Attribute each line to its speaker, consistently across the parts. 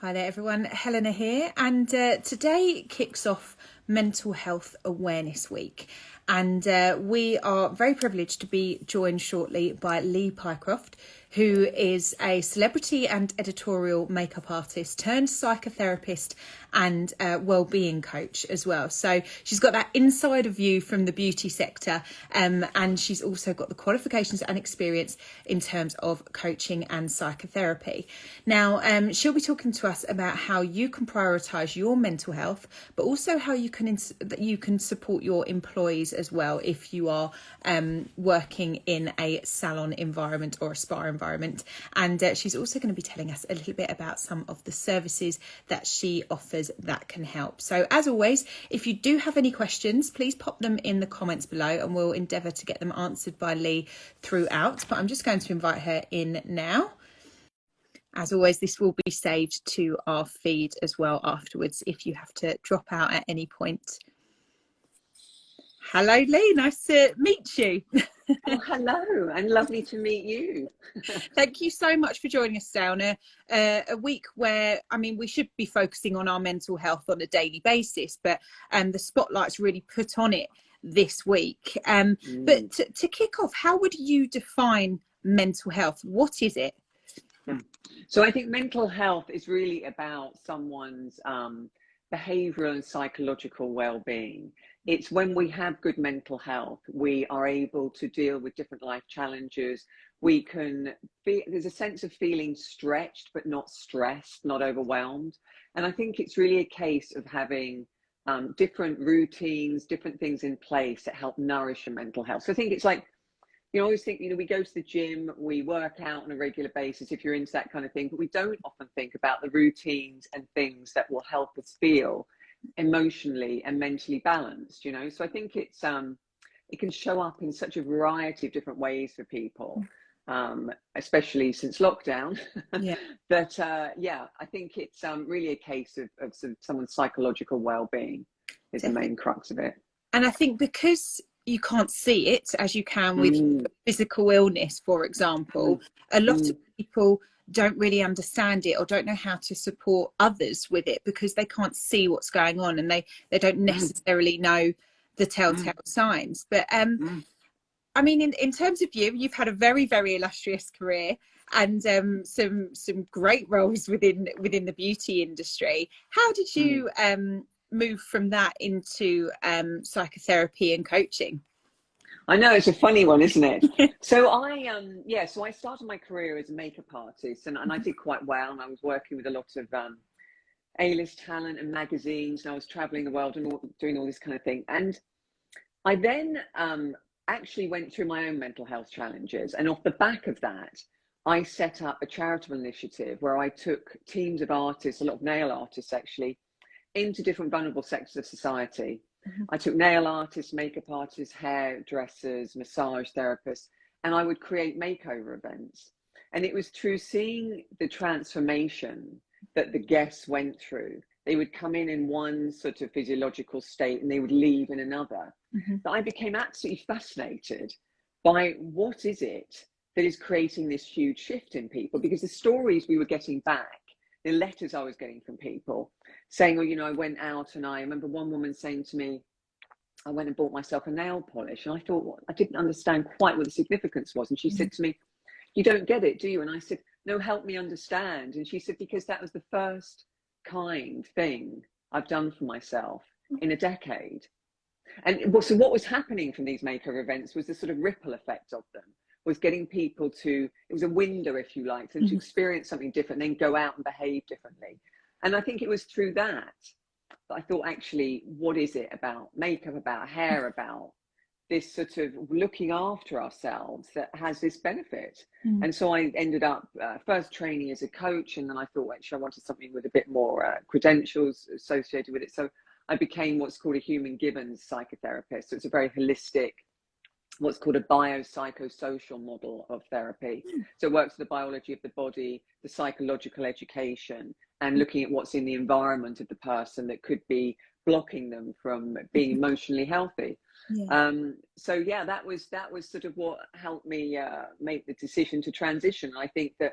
Speaker 1: Hi there everyone, Helena here, and today kicks off Mental Health Awareness Week, and we are very privileged to be joined shortly by Pycroft, who is a celebrity and editorial makeup artist turned psychotherapist and well-being coach as well. So she's got that insider view from the beauty sector, and she's also got the qualifications and experience in terms of coaching and psychotherapy. Now, she'll be talking to us about how you can prioritise your mental health, but also how you can support your employees as well if you are working in a salon environment or a spa environment. And she's also going to be telling us a little bit about some of the services that she offers that can help. So as always, if you do have any questions, please pop them in the comments below and we'll endeavour to get them answered by Lee throughout. But I'm just going to invite her in now. As always, this will be saved to our feed as well afterwards if you have to drop out at any point. Hello, Lee. Nice to meet you.
Speaker 2: Oh, hello, and lovely to meet you.
Speaker 1: Thank you so much for joining us down a week where, I mean, we should be focusing on our mental health on a daily basis, but the spotlight's really put on it this week. But to kick off, how would you define mental health? What is it?
Speaker 2: So I think mental health is really about someone's behavioural and psychological well-being. It's when we have good mental health, we are able to deal with different life challenges. We can be, there's a sense of feeling stretched, but not stressed, not overwhelmed. And I think it's really a case of having different routines, different things in place that help nourish your mental health. So I think it's like, you always think, you know, we go to the gym, we work out on a regular basis if you're into that kind of thing, but we don't often think about the routines and things that will help us feel emotionally and mentally balanced, you know. So I think it's it can show up in such a variety of different ways for people, especially since lockdown. That I think it's really a case of someone's psychological well-being is the main crux of it.
Speaker 1: And I think because you can't see it as you can with physical illness, for example, a lot of people don't really understand it or don't know how to support others with it because they can't see what's going on and they don't necessarily know the telltale signs. But I mean, in terms of you've had a very, very illustrious career and some great roles within the beauty industry. How did you move from that into psychotherapy and coaching?
Speaker 2: I know, it's a funny one, isn't it? So I started my career as a makeup artist and I did quite well, and I was working with a lot of A-list talent and magazines, and I was traveling the world and doing all this kind of thing. And I then actually went through my own mental health challenges, and off the back of that I set up a charitable initiative where I took teams of artists, a lot of nail artists actually, into different vulnerable sectors of society. I took nail artists, makeup artists, hairdressers, massage therapists, and I would create makeover events. And it was through seeing the transformation that the guests went through. They would come in one sort of physiological state and they would leave in another. That I became absolutely fascinated by what is it that is creating this huge shift in people, because the stories we were getting back, the letters I was getting from people saying, oh, you know, I went out and I remember one woman saying to me, I went and bought myself a nail polish. And I thought, well, I didn't understand quite what the significance was. And she said to me, you don't get it, do you? And I said, no, help me understand. And she said, because that was the first kind thing I've done for myself in a decade. And so what was happening from these makeover events was the sort of ripple effect of them, was getting people to, it was a window, if you like, to experience something different, then go out and behave differently. And I think it was through that I thought, actually, what is it about makeup, about hair, about this sort of looking after ourselves that has this benefit? And so I ended up first training as a coach, and then I thought, actually, I wanted something with a bit more credentials associated with it. So I became what's called a human Gibbons psychotherapist. So it's a very holistic, what's called a biopsychosocial model of therapy. So it works with the biology of the body, the psychological education, and looking at what's in the environment of the person that could be blocking them from being emotionally healthy. So yeah, that was sort of what helped me make the decision to transition. I think that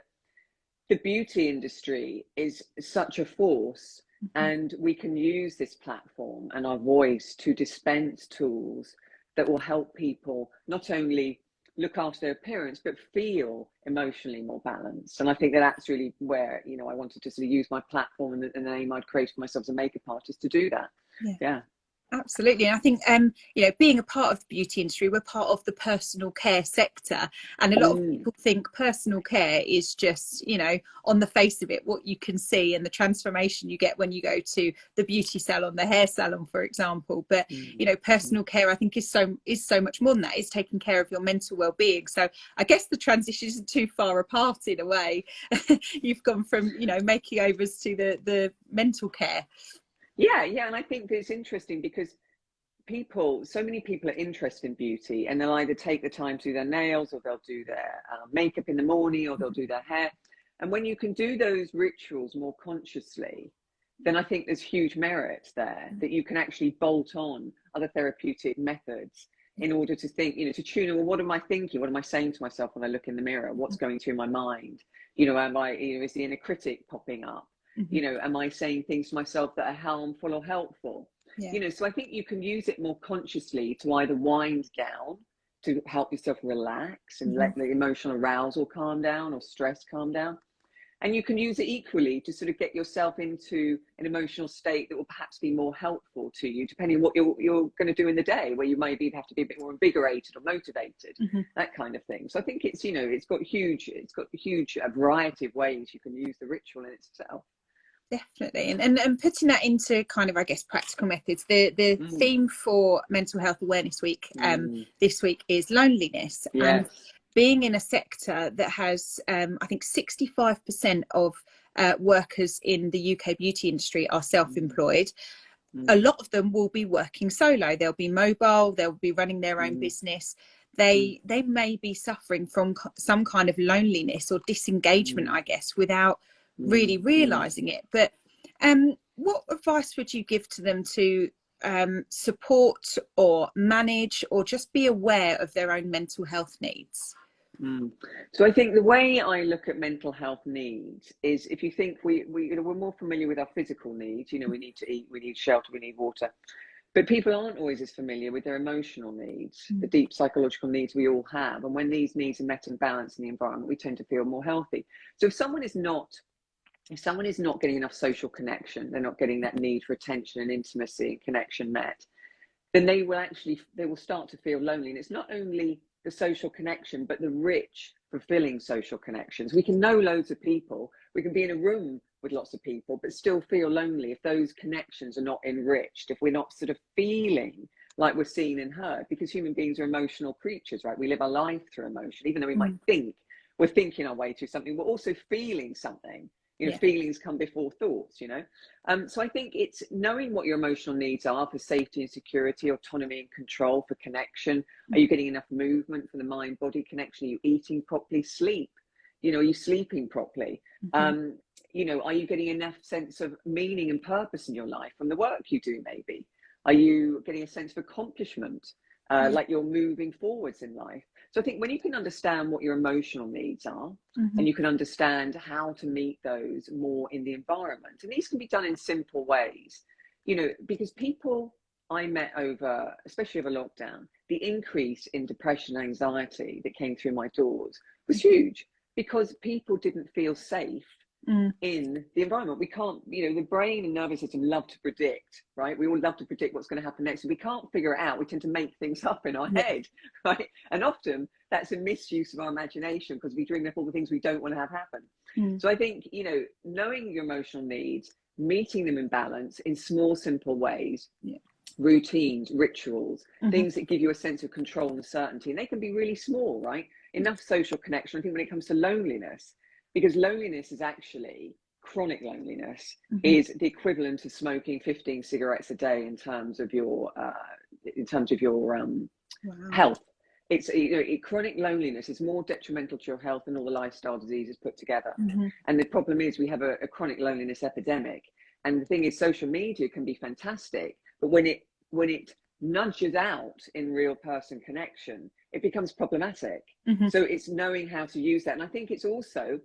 Speaker 2: the beauty industry is such a force,
Speaker 1: Mm-hmm.
Speaker 2: and we can use this platform and our voice to dispense tools that will help people not only look after their appearance but feel emotionally more balanced. And I think that that's really where, you know, I wanted to sort of use my platform and the name I'd created for myself as a makeup artist to do that. Yeah.
Speaker 1: Absolutely. And I think, you know, being a part of the beauty industry, we're part of the personal care sector. And a lot of people think personal care is just, you know, on the face of it, what you can see and the transformation you get when you go to the beauty salon, the hair salon, for example. But, you know, personal care, I think, is so much more than that. It's taking care of your mental well-being. So I guess the transition isn't too far apart in a way. You've gone from, you know, makeovers to the mental care.
Speaker 2: Yeah, and I think it's interesting because so many people are interested in beauty, and they'll either take the time to do their nails, or they'll do their makeup in the morning, or they'll do their hair. And when you can do those rituals more consciously, then I think there's huge merit there, that you can actually bolt on other therapeutic methods in order to think, you know, to tune in, well, what am I thinking? What am I saying to myself when I look in the mirror? What's going through my mind? You know, is the inner critic popping up? You know, am I saying things to myself that are harmful or helpful? You know, so I think you can use it more consciously to either wind down, to help yourself relax and let the emotional arousal calm down or stress calm down. And you can use it equally to sort of get yourself into an emotional state that will perhaps be more helpful to you, depending on what you're going to do in the day, where you maybe have to be a bit more invigorated or motivated, that kind of thing. So I think it's, you know, it's got a huge variety of ways you can use the ritual in itself.
Speaker 1: Definitely. And putting that into kind of, I guess, practical methods. The theme for Mental Health Awareness Week this week is loneliness.
Speaker 2: Yes.
Speaker 1: And being in a sector that has, I think 65% of workers in the UK beauty industry are self-employed. A lot of them will be working solo. They'll be mobile, they'll be running their own business. They may be suffering from some kind of loneliness or disengagement, I guess, without really realizing it. But what advice would you give to them to support or manage or just be aware of their own mental health needs?
Speaker 2: So I think the way I look at mental health needs is, if you think we're more familiar with our physical needs, you know, we need to eat, we need shelter, we need water, but people aren't always as familiar with their emotional needs, the deep psychological needs we all have. And when these needs are met and balanced in the environment, we tend to feel more healthy. So if someone is not getting enough social connection, they're not getting that need for attention and intimacy and connection met, then they will start to feel lonely. And it's not only the social connection, but the rich, fulfilling social connections. We can know loads of people, we can be in a room with lots of people, but still feel lonely if those connections are not enriched, if we're not sort of feeling like we're seen and heard, because human beings are emotional creatures, right? We live our life through emotion. Even though we might think we're thinking our way through something, we're also feeling something. You know, feelings come before thoughts, you know. So I think it's knowing what your emotional needs are for safety and security, autonomy and control, for connection. Are you getting enough movement for the mind-body connection? Are you eating properly? Sleep. You know, are you sleeping properly? You know, are you getting enough sense of meaning and purpose in your life from the work you do, maybe? Are you getting a sense of accomplishment, like you're moving forwards in life? So I think when you can understand what your emotional needs are, and you can understand how to meet those more in the environment, and these can be done in simple ways, you know, because people I met especially over lockdown, the increase in depression and anxiety that came through my doors was huge, because people didn't feel safe in the environment. We can't, you know, the brain and nervous system love to predict, right? We all love to predict what's going to happen next. And we can't figure it out. We tend to make things up in our head, right? And often that's a misuse of our imagination, because we dream up all the things we don't want to have happen. So I think, you know, knowing your emotional needs, meeting them in balance in small, simple ways, routines, rituals, things that give you a sense of control and certainty. And they can be really small, right? Enough social connection. I think when it comes to loneliness, because loneliness is actually, chronic loneliness is the equivalent of smoking 15 cigarettes a day in terms of your health. It's, you know, chronic loneliness is more detrimental to your health than all the lifestyle diseases put together. And the problem is we have a chronic loneliness epidemic. And the thing is, social media can be fantastic, but when it nudges out in real person connection, it becomes problematic. So it's knowing how to use that. And I think it's also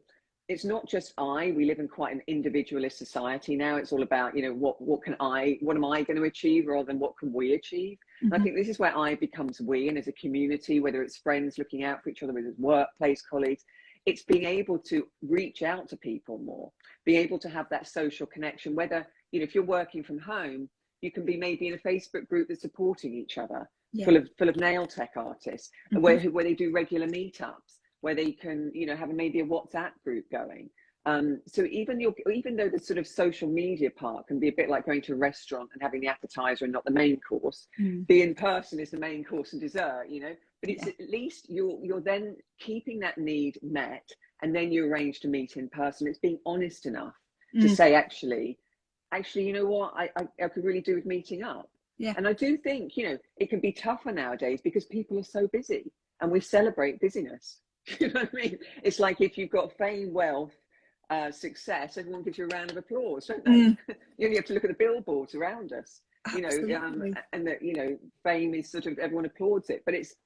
Speaker 2: it's not just we live in quite an individualist society now. It's all about, you know, what am I going to achieve rather than what can we achieve? And I think this is where I becomes we, and as a community, whether it's friends looking out for each other, whether it's workplace colleagues, it's being able to reach out to people more, being able to have that social connection, whether, you know, if you're working from home, you can be maybe in a Facebook group that's supporting each other, full of nail tech artists, where they do regular meetups, where they can, you know, have maybe a WhatsApp group going. So even though the sort of social media part can be a bit like going to a restaurant and having the appetizer and not the main course, the in person is the main course and dessert, you know. But it's at least you're then keeping that need met, and then you arrange to meet in person. It's being honest enough to say, actually, you know what, I could really do with meeting up. Yeah. And I do think, you know, it can be tougher nowadays because people are so busy, and we celebrate busyness. You know what I mean? It's like if you've got fame, wealth, success, everyone gives you a round of applause, don't they? You only have to look at the billboards around us, you know, and that, you know, fame is sort of, everyone applauds it, but it's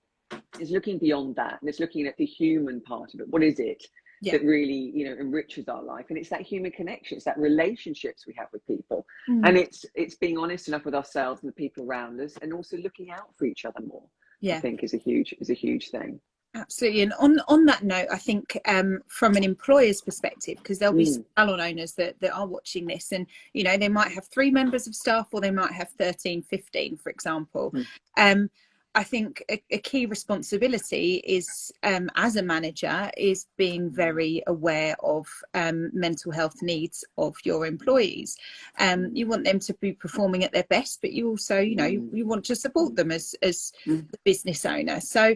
Speaker 2: looking beyond that, and it's looking at the human part of it. What is it that really, you know, enriches our life? And it's that human connection, it's that relationships we have with people, and it's being honest enough with ourselves and the people around us, and also looking out for each other more. I think is a huge thing.
Speaker 1: Absolutely. And on that note, I think from an employer's perspective, because there'll be salon owners that are watching this, and, you know, they might have 3 members of staff, or they might have 13, 15, for example. I think a key responsibility is, as a manager, is being very aware of mental health needs of your employees. You want them to be performing at their best, but you also, you know, you want to support them as the business owner. So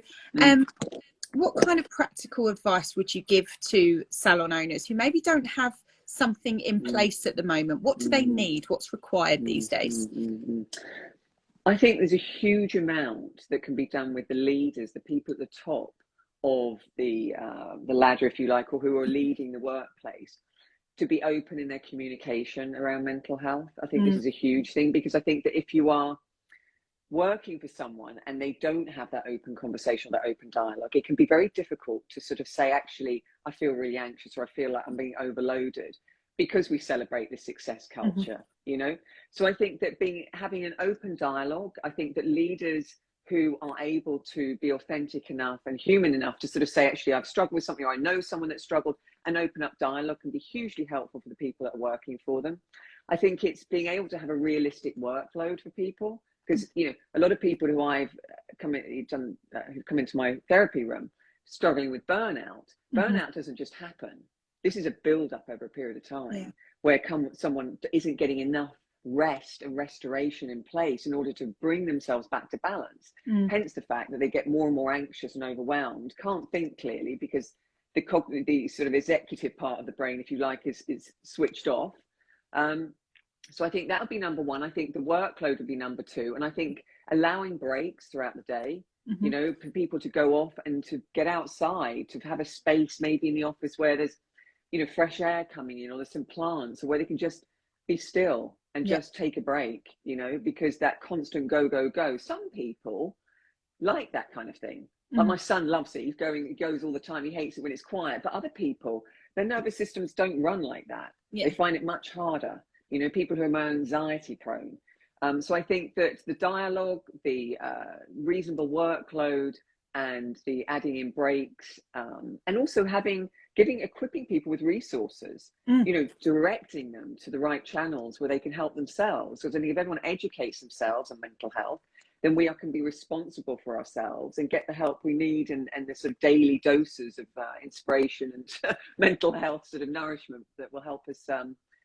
Speaker 1: what kind of practical advice would you give to salon owners who maybe don't have something in place at the moment? What do they need? What's required these days?
Speaker 2: I think there's a huge amount that can be done with the leaders, the people at the top of the ladder, if you like, or who are leading the workplace, to be open in their communication around mental health. I think this is a huge thing, because I think that if you are working for someone and they don't have that open conversation, that open dialogue, it can be very difficult to sort of say, actually, I feel really anxious, or I feel like I'm being overloaded, because we celebrate the success culture, you know. So I think that having an open dialogue, I think that leaders who are able to be authentic enough and human enough to sort of say, actually, I've struggled with something, or I know someone that struggled, and open up dialogue can be hugely helpful for the people that are working for them. I think it's being able to have a realistic workload for people, because, you know, a lot of people who I've who've come into my therapy room struggling with burnout. Burnout doesn't just happen. This is a build-up over a period of time where someone isn't getting enough rest and restoration in place in order to bring themselves back to balance. Hence the fact that they get more and more anxious and overwhelmed, can't think clearly, because the sort of executive part of the brain, if you like, is switched off. So I think that would be number one. I think the workload would be number two. And I think allowing breaks throughout the day, you know, for people to go off and to get outside, to have a space maybe in the office where there's, you know, fresh air coming in, or there's some plants, or where they can just be still and just take a break, you know, because that constant go. Some people like that kind of thing. Like my son loves it. He goes all the time. He hates it when it's quiet. But other people, their nervous systems don't run like that. They find it much harder. You know, people who are more anxiety prone. So I think that the dialogue, the reasonable workload, and the adding in breaks, and also equipping people with resources, you know, directing them to the right channels where they can help themselves. Because I think if everyone educates themselves on mental health, then we can be responsible for ourselves and get the help we need, and the sort of daily doses of inspiration and mental health sort of nourishment that will help us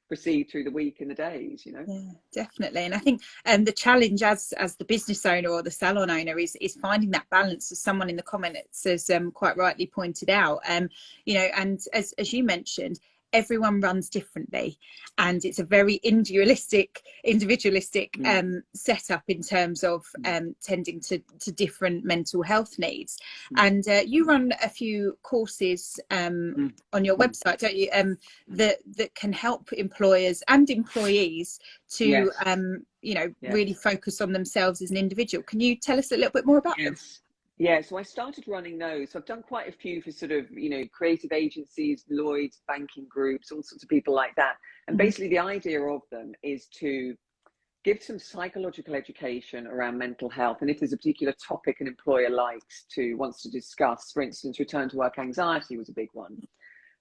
Speaker 2: proceed through the week and the days, you know.
Speaker 1: Yeah, definitely. And I think the challenge as the business owner or the salon owner is finding that balance, as someone in the comments has quite rightly pointed out. You know, and as you mentioned, everyone runs differently, and it's a very individualistic setup in terms of tending to different mental health needs. And you run a few courses on your website, don't you, that can help employers and employees to you know, really focus on themselves as an individual. Can you tell us a little bit more about them?
Speaker 2: Yeah, so I started running those. So I've done quite a few for sort of, creative agencies, Lloyd's, banking groups, all sorts of people like that. And
Speaker 1: Mm-hmm.
Speaker 2: basically the idea of them is to give some psychological education around mental health. And if there's a particular topic an employer wants to discuss, for instance, return to work anxiety was a big one,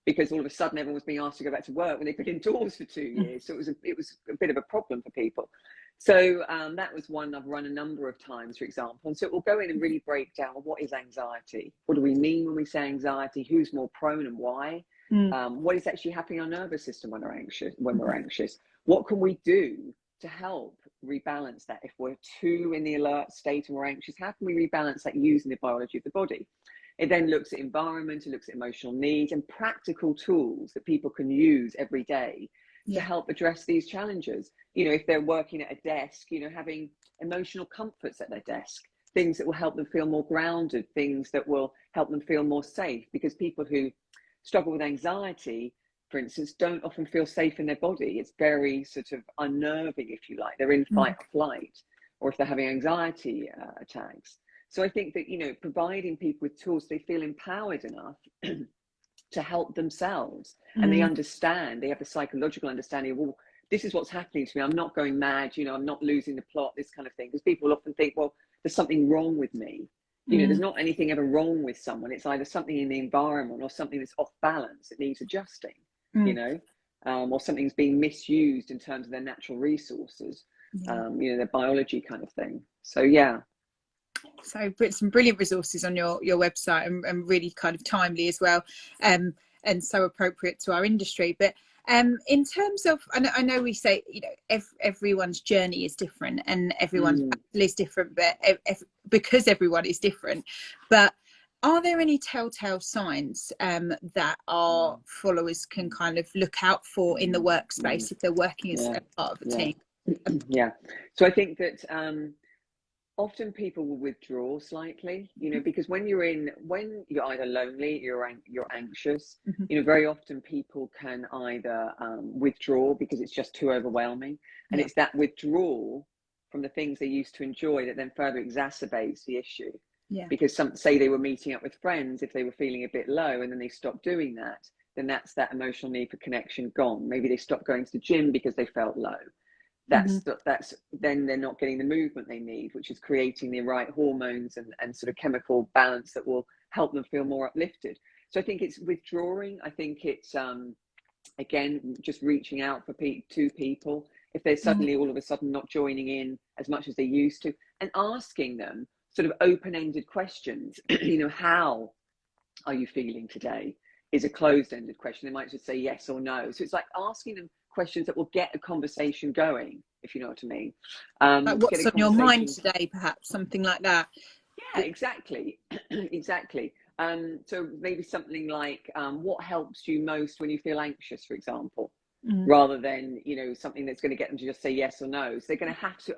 Speaker 2: because all of a sudden everyone was being asked to go back to work when they've been indoors for 2 years. So it was a bit of a problem for people. So that was one I've run a number of times, for example. And so it will go in and really break down, what is anxiety? What do we mean when we say anxiety? Who's more prone and why? What is actually happening in our nervous system when we're anxious? What can we do to help rebalance that? If we're too in the alert state and we're anxious, how can we rebalance that using the biology of the body? It then looks at environment, it looks at emotional needs and practical tools that people can use every day to help address these challenges. If they're working at a desk, having emotional comforts at their desk, things that will help them feel more grounded, things that will help them feel more safe, because people who struggle with anxiety, for instance, don't often feel safe in their body. It's very sort of unnerving, if you like. They're in fight or flight, or if they're having anxiety attacks. So I think that, providing people with tools, they feel empowered enough to help themselves, and they understand, they have the psychological understanding of, well, this is what's happening to me. I'm not going mad, I'm not losing the plot, this kind of thing. Because people often think, well, there's something wrong with me. There's not anything ever wrong with someone. It's either something in the environment or something that's off balance. It needs adjusting, or something's being misused in terms of their natural resources, their biology kind of thing. So, yeah.
Speaker 1: So some brilliant resources on your website, and really kind of timely as well, and so appropriate to our industry. But in terms of, I know we say, everyone's journey is different and everyone's battle is different, but because everyone is different. But are there any telltale signs that our followers can kind of look out for in the workspace if they're working as a part of a team?
Speaker 2: Yeah. So I think that often people will withdraw slightly, because when you're either lonely, you're anxious, very often people can either withdraw because it's just too overwhelming. And it's that withdrawal from the things they used to enjoy that then further exacerbates the issue. Because say they were meeting up with friends, if they were feeling a bit low and then they stopped doing that, then that's that emotional need for connection gone. Maybe they stopped going to the gym because they felt low. That's then they're not getting the movement they need, which is creating the right hormones and sort of chemical balance that will help them feel more uplifted. So I think it's withdrawing. I think it's again just reaching out to people if they're suddenly all of a sudden not joining in as much as they used to, and asking them sort of open-ended questions. How are you feeling today is a closed-ended question. They might just say yes or no. So it's like asking them questions that will get a conversation going, if you know what I mean.
Speaker 1: Like what's on your mind today, perhaps, something like that.
Speaker 2: Yeah, exactly. Exactly. So maybe something like, what helps you most when you feel anxious, for example, rather than, something that's going to get them to just say yes or no. So they're going to have to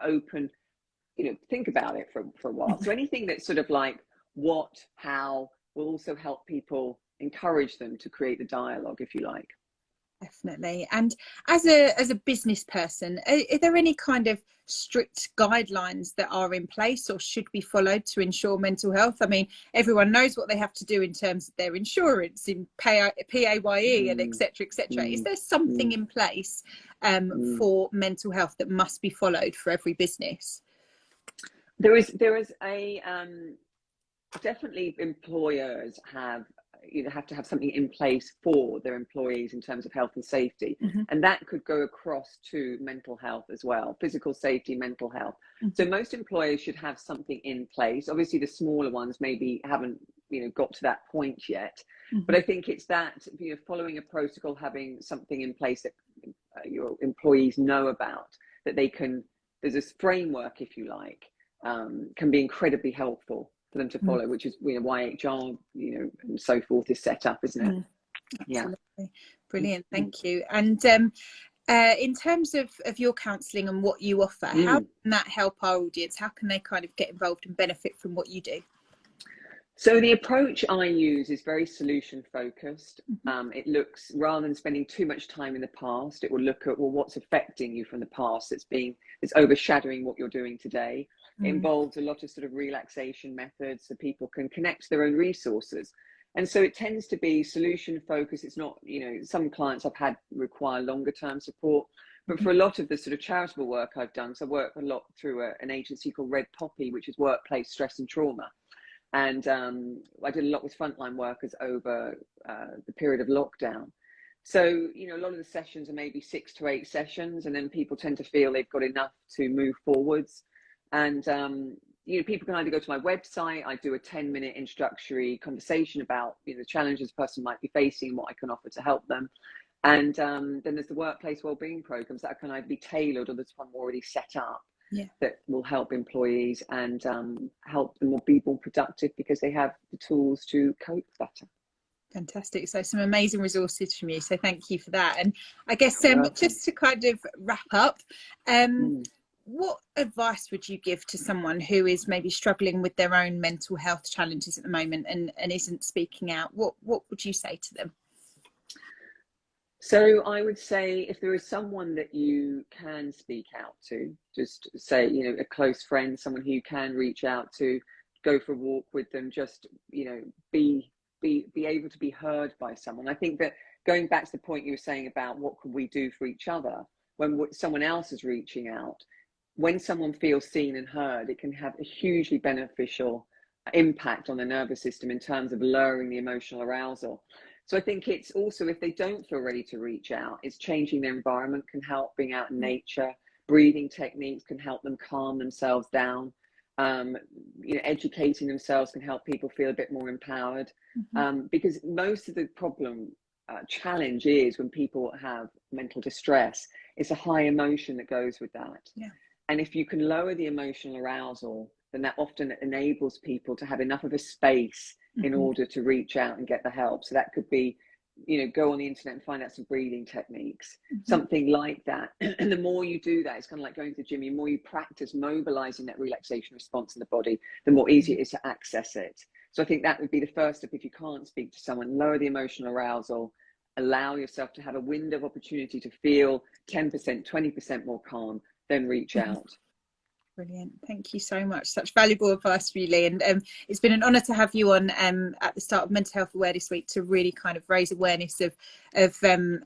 Speaker 2: think about it for a while. So anything that's sort of like what, how, will also help people, encourage them to create the dialogue, if you like.
Speaker 1: Definitely. And as a business person, are there any kind of strict guidelines that are in place or should be followed to ensure mental health? I mean, everyone knows what they have to do in terms of their insurance, in PAYE and et cetera, et cetera. Is there something in place for mental health that must be followed for every business?
Speaker 2: There is a definitely employers have to have something in place for their employees in terms of health and safety, and that could go across to mental health as well, physical safety, mental health. So most employers should have something in place. Obviously the smaller ones maybe haven't got to that point yet, but I think it's that following a protocol, having something in place that your employees know about, that there's this framework, if you like, can be incredibly helpful for them to follow, which is why HR and so forth is set up, isn't it?
Speaker 1: Absolutely. Brilliant, thank you. And in terms of your counselling and what you offer, how can that help our audience? How can they kind of get involved and benefit from what you do?
Speaker 2: So the approach I use is very solution focused. It looks, rather than spending too much time in the past, it will look at, well, what's affecting you from the past it's overshadowing what you're doing today. It involves a lot of sort of relaxation methods so people can connect to their own resources. And so it tends to be solution focused. It's not, some clients I've had require longer term support, but for a lot of the sort of charitable work I've done, so I work a lot through an agency called Red Poppy, which is workplace stress and trauma. And I did a lot with frontline workers over the period of lockdown. So, a lot of the sessions are maybe 6 to 8 sessions, and then people tend to feel they've got enough to move forwards. And, people can either go to my website, I do a 10-minute introductory conversation about the challenges a person might be facing, what I can offer to help them. And then there's the workplace wellbeing programs that can either be tailored or there's one already set up. Yeah. That will help employees and help them be more productive because they have the tools to cope better.
Speaker 1: Fantastic. So some amazing resources from you. So thank you for that. And I guess just to kind of wrap up, what advice would you give to someone who is maybe struggling with their own mental health challenges at the moment and isn't speaking out? What would you say to them?
Speaker 2: So I would say if there is someone that you can speak out to, just say, a close friend, someone who you can reach out to, go for a walk with them, just, be able to be heard by someone. I think that going back to the point you were saying about what can we do for each other, when someone else is reaching out, when someone feels seen and heard, it can have a hugely beneficial impact on the nervous system in terms of lowering the emotional arousal. So I think it's also, if they don't feel ready to reach out, it's changing their environment can help, being out in nature, breathing techniques can help them calm themselves down. Educating themselves can help people feel a bit more empowered. Because most of the challenge is when people have mental distress, it's a high emotion that goes with that. Yeah. And if you can lower the emotional arousal, then that often enables people to have enough of a space in order to reach out and get the help. So that could be, go on the internet and find out some breathing techniques, something like that. And the more you do that, it's kind of like going to the gym, the more you practice mobilizing that relaxation response in the body, the more easy it is to access it. So I think that would be the first step. If you can't speak to someone, lower the emotional arousal, allow yourself to have a window of opportunity to feel 10%, 20% more calm, then reach out.
Speaker 1: Brilliant. Thank you so much. Such valuable advice for you, Lee. And it's been an honour to have you on at the start of Mental Health Awareness Week to really kind of raise awareness of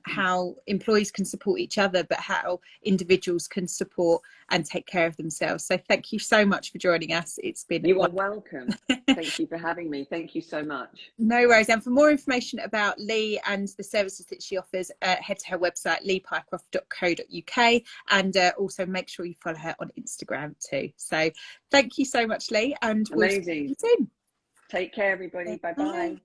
Speaker 1: how employees can support each other, but how individuals can support and take care of themselves. So thank you so much for joining us. It's been
Speaker 2: You are welcome. Thank you for having me. Thank you so much.
Speaker 1: No worries. And for more information about Lee and the services that she offers, head to her website, leepycroft.co.uk, and also make sure you follow her on Instagram too. So thank you so much, Lee, and
Speaker 2: amazing.
Speaker 1: We'll see you soon.
Speaker 2: Take care, everybody. Bye bye.